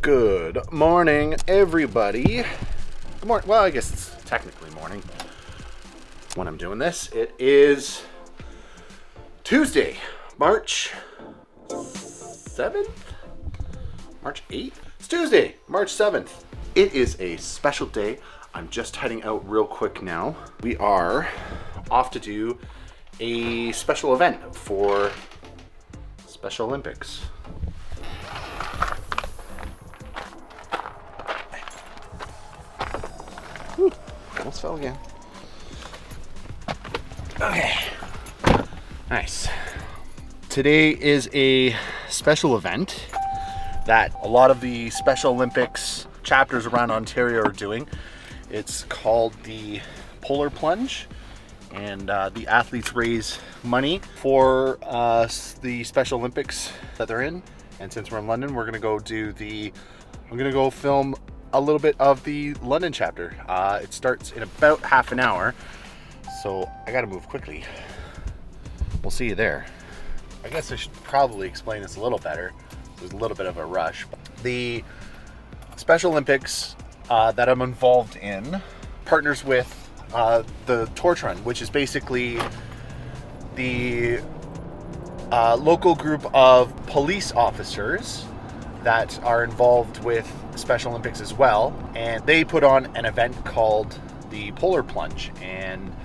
Good morning, everybody. Good morning. Well, I guess it's technically morning when I'm doing this. It is Tuesday, March 7th? March 8th? It's Tuesday, March 7th. It is a special day. I'm just heading out real quick now. We are off to do a special event for Special Olympics. Whew, almost fell again. Okay. Nice. Today is a special event that a lot of the Special Olympics chapters around Ontario are doing. It's called the Polar Plunge, and the athletes raise money for the Special Olympics that they're in. And since we're in London, we're gonna go I'm gonna go film a little bit of the London chapter. It starts in about half an hour, so I gotta move quickly. We'll see you there. I guess I should probably explain this a little better. There's a little bit of a rush. The Special Olympics that I'm involved in partners with the Torch Run, which is basically the local group of police officers that are involved with Special Olympics as well, and they put on an event called the Polar Plunge, and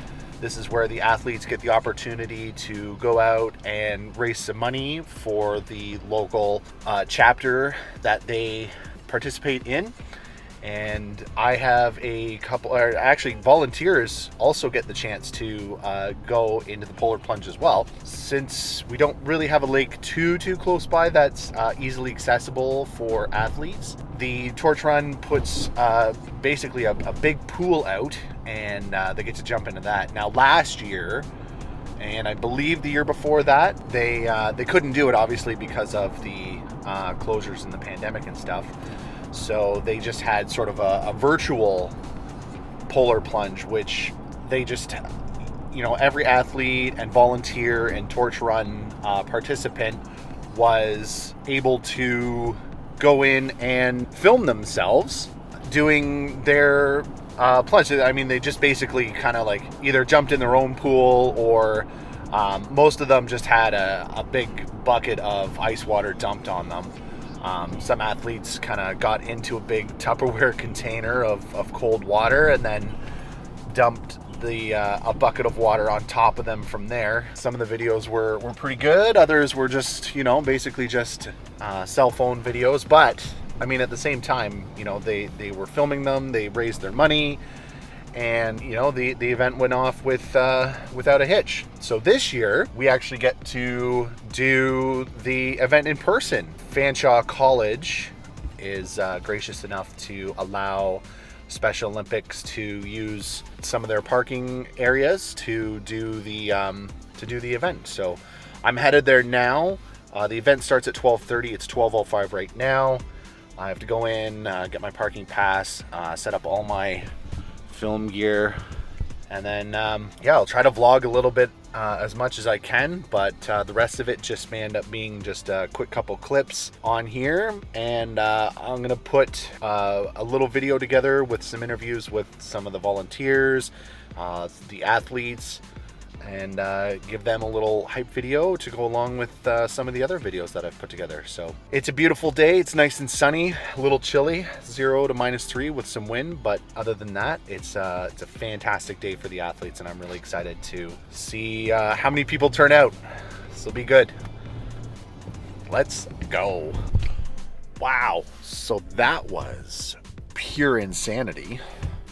this is where the athletes get the opportunity to go out and raise some money for the local chapter that they participate in. And I have a couple, or actually volunteers also get the chance to go into the Polar Plunge as well. Since we don't really have a lake too close by that's easily accessible for athletes, the Torch Run puts basically a big pool out, and they get to jump into that. Now last year, and I believe the year before that, they couldn't do it obviously because of the closures and the pandemic and stuff. So they just had sort of a virtual Polar Plunge, which they just, every athlete and volunteer and Torch Run participant was able to go in and film themselves doing their plunge. I mean, they just basically kind of like either jumped in their own pool, or most of them just had a big bucket of ice water dumped on them. Some athletes kind of got into a big Tupperware container of cold water and then dumped a bucket of water on top of them from there. Some of the videos were pretty good. Others were just, basically just cell phone videos. But, I mean, at the same time, they were filming them. They raised their money. And, the event went off without a hitch. So this year, we actually get to do the event in person. Fanshawe College is gracious enough to allow Special Olympics to use some of their parking areas to do the event. So I'm headed there now. The event starts at 12:30. It's 12:05 right now. I have to go in, get my parking pass, set up all my film gear, and then I'll try to vlog a little bit as much as I can, but the rest of it just may end up being just a quick couple clips on here. And I'm gonna put a little video together with some interviews with some of the volunteers, the athletes, and give them a little hype video to go along with some of the other videos that I've put together. So it's a beautiful day. It's nice and sunny, a little chilly, 0 to -3 with some wind. But other than that, it's a fantastic day for the athletes, and I'm really excited to see how many people turn out. This will be good. Let's go. Wow. So that was pure insanity.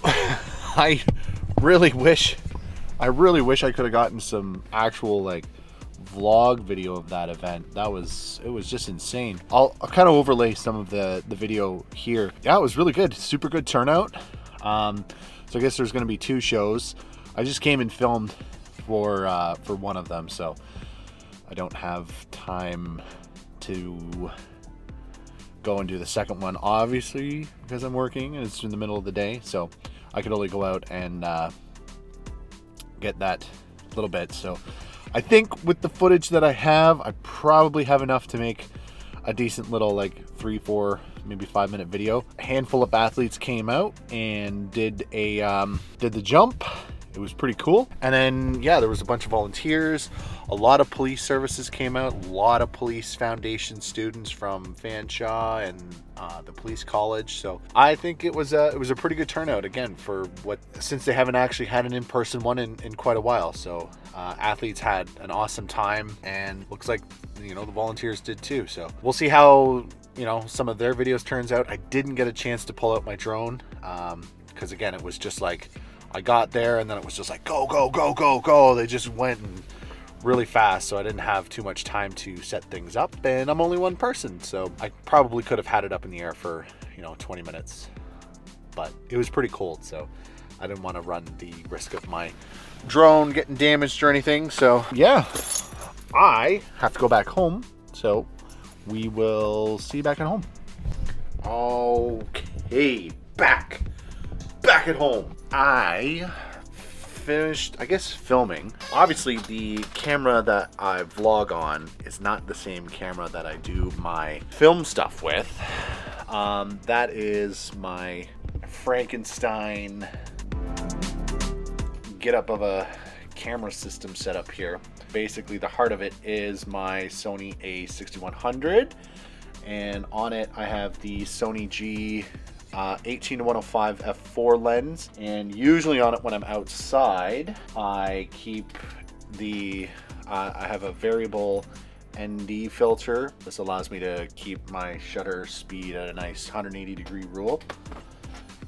I really wish I could have gotten some actual vlog video of that event. It was just insane. I'll kind of overlay some of the video here. Yeah, it was really good. Super good turnout. So I guess there's going to be 2 shows. I just came and filmed for one of them, so I don't have time to go and do the second one, obviously, because I'm working and it's in the middle of the day. So I could only go out and get that little bit. So I think with the footage that I have, I probably have enough to make a decent little 3-4 maybe 5-minute video. A handful of athletes came out and did the jump. It was pretty cool. And then, yeah, there was a bunch of volunteers. A lot of police services came out. A lot of police foundation students from Fanshawe and the police college. So I think it was a pretty good turnout, again, for since they haven't actually had an in-person one in quite a while. So athletes had an awesome time, and looks like, you know, the volunteers did too. So we'll see how, you know, some of their videos turns out. I didn't get a chance to pull out my drone because, again, it was just like, I got there and then it was just like, go, go, go, go, go. They just went really fast, so I didn't have too much time to set things up, and I'm only one person, so I probably could have had it up in the air for, you know, 20 minutes, but it was pretty cold, so I didn't want to run the risk of my drone getting damaged or anything. So yeah, I have to go back home, so we will see you back at home. Okay, back at home. I finished, I guess, filming. Obviously, the camera that I vlog on is not the same camera that I do my film stuff with. That is my Frankenstein get up of a camera system setup here. Basically, the heart of it is my Sony a6100, and on it I have the Sony a6100 f4 lens, and usually on it when I'm outside I keep the I have a variable ND filter. This allows me to keep my shutter speed at a nice 180-degree rule,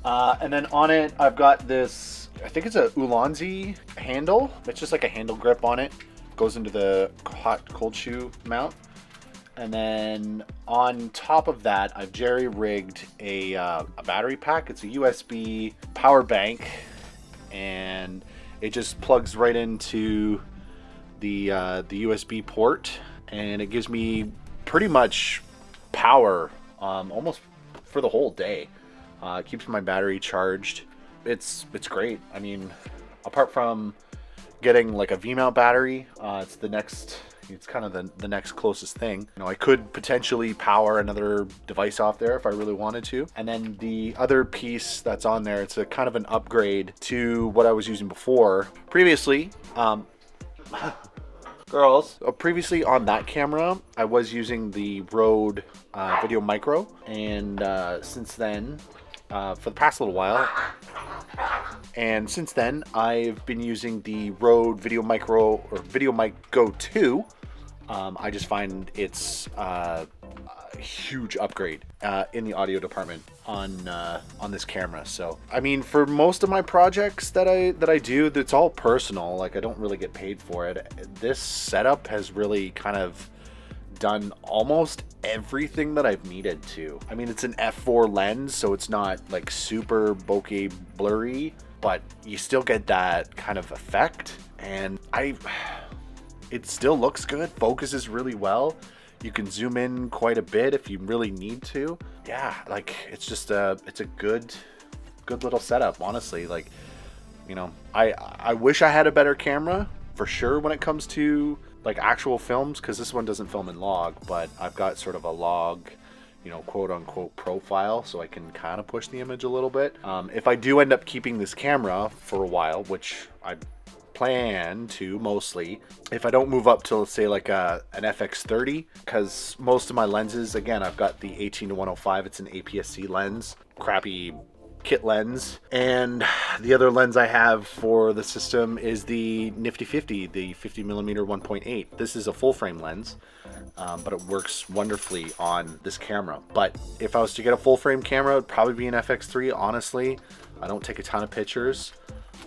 and then on it I've got this, I think it's a Ulanzi handle. It's just like a handle grip on it, goes into the hot cold shoe mount. And then on top of that, I've jerry-rigged a battery pack. It's a USB power bank, and it just plugs right into the USB port, and it gives me pretty much power almost for the whole day. It keeps my battery charged. It's great. I mean, apart from getting like a V-mount battery, it's kind of the next closest thing. You know, I could potentially power another device off there if I really wanted to. And then the other piece that's on there, it's a kind of an upgrade to what I was using before. Previously, previously on that camera, I was using the Rode Video Micro, and since then, for the past little while, I've been using the Rode Video Micro, or Video Mic Go 2. I just find it's a huge upgrade in the audio department on this camera. So I mean, for most of my projects that I do, it's all personal. Like, I don't really get paid for it. This setup has really kind of done almost everything that I've needed to. I mean, it's an f4 lens, so it's not like super bokeh blurry, but you still get that kind of effect, and it still looks good, focuses really well. You can zoom in quite a bit if you really need to. Yeah, like, it's just it's a good little setup, honestly. Like, you know, I wish I had a better camera for sure when it comes to like actual films, because this one doesn't film in log, but I've got sort of a log, you know, quote unquote profile, so I can kind of push the image a little bit. If I do end up keeping this camera for a while, which I plan to mostly, if I don't move up to, let's say, like an FX30, because most of my lenses, again, I've got the 18-105, it's an APS-C lens, crappy kit lens, and the other lens I have for the system is the Nifty 50, the 50mm 1.8. This is a full frame lens, but it works wonderfully on this camera. But if I was to get a full frame camera, it would probably be an FX3, honestly. I don't take a ton of pictures,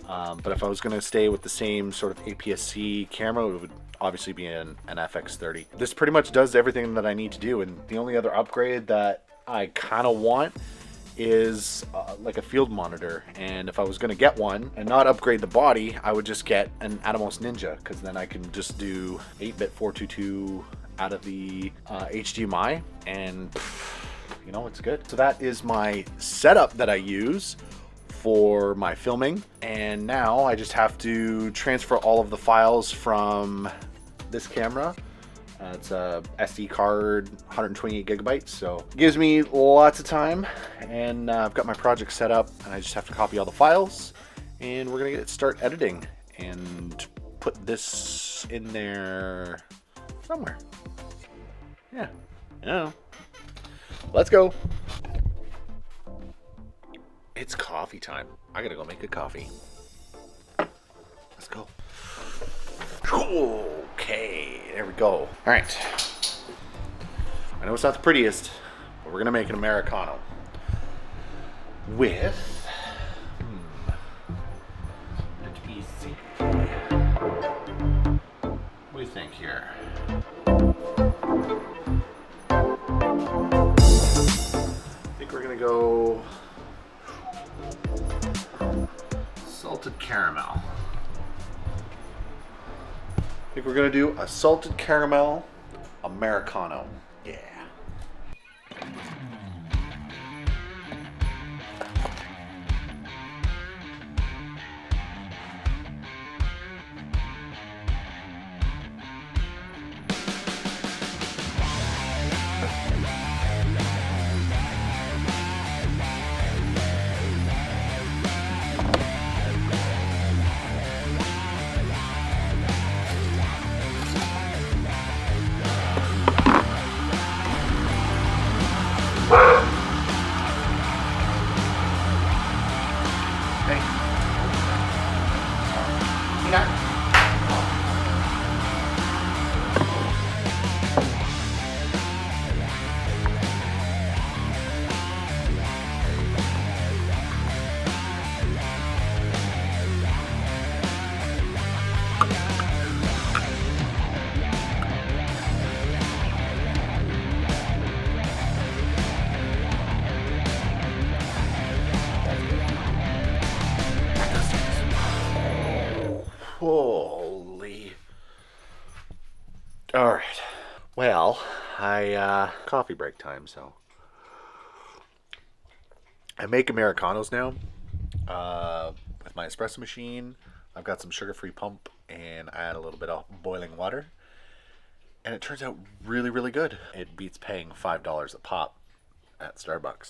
but if I was going to stay with the same sort of APS-C camera, it would obviously be an FX30. This pretty much does everything that I need to do, and the only other upgrade that I kind of want is like a field monitor. And if I was going to get one and not upgrade the body, I would just get an Atomos Ninja, because then I can just do 8-bit 422 out of the HDMI, and you know, it's good. So that is my setup that I use for my filming, and now I just have to transfer all of the files from this camera It's a SD card, 128 gigabytes, so it gives me lots of time. And I've got my project set up, and I just have to copy all the files, and we're gonna start editing and put this in there somewhere. Yeah, I don't know. Let's go. It's coffee time. I gotta go make a coffee. Let's go. Okay, there we go. All right. I know it's not the prettiest, but we're gonna make an Americano with. Let me see. What do you think here? I think we're gonna go salted caramel. I think we're gonna do a salted caramel Americano. Yeah. Holy. All right. Well, coffee break time, so I make Americanos now with my espresso machine. I've got some sugar-free pump, and I add a little bit of boiling water, and it turns out really, really good. It beats paying $5 a pop at Starbucks.